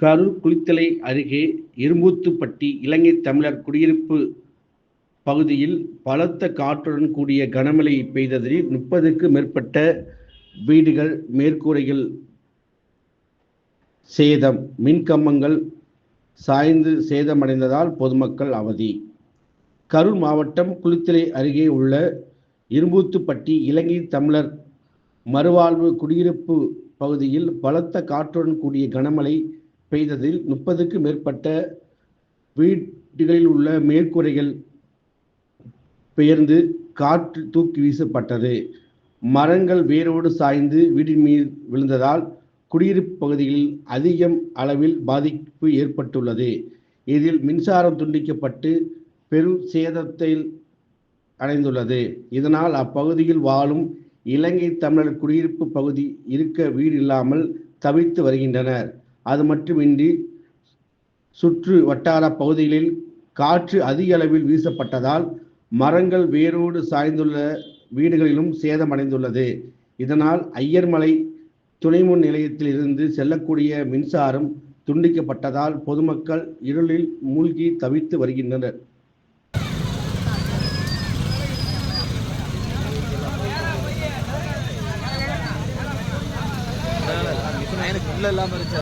கரூர் குளித்தலை அருகே இரும்பூத்துப்பட்டி இலங்கை தமிழர் குடியிருப்பு பகுதியில் பலத்த காற்றுடன் கூடிய கனமழை பெய்ததில் 30க்கும் மேற்பட்ட வீடுகள் மேற்கூரைகள் சேதம், மின்கம்பங்கள் சாய்ந்து சேதமடைந்ததால் பொதுமக்கள் அவதி. கரூர் மாவட்டம் குளித்தலை அருகே உள்ள இரும்பூத்துப்பட்டி இலங்கை தமிழர் மறுவாழ்வு குடியிருப்பு பகுதியில் பலத்த காற்றுடன் கூடிய கனமழை பெய்ததில் 30க்கும் மேற்பட்ட வீடுகளில் உள்ள மேற்கூரைகள் பெயர்ந்து காற்று தூக்கி வீசப்பட்டது. மரங்கள் வேரோடு சாய்ந்து வீட்டின் மீது விழுந்ததால் குடியிருப்பு பகுதிகளில் அதிக அளவில் பாதிப்பு ஏற்பட்டுள்ளது. இதில் மின்சாரம் துண்டிக்கப்பட்டு பெரும் சேதத்தை அடைந்துள்ளது. இதனால் அப்பகுதியில் வாழும் இலங்கை தமிழர் குடியிருப்பு பகுதி இருக்க வீடு இல்லாமல் தவித்து வருகின்றனர். அது மட்டுமின்றி சுற்று வட்டார பகுதிகளில் காற்று அதிக அளவில் வீசப்பட்டதால் மரங்கள் வேரோடு சாய்ந்துள்ள வீடுகளிலும் சேதமடைந்துள்ளது. இதனால் ஐயர்மலை துணைமின் நிலையத்தில் இருந்து செல்லக்கூடிய மின்சாரம் துண்டிக்கப்பட்டதால் பொதுமக்கள் இருளில் மூழ்கி தவித்து வருகின்றனர்.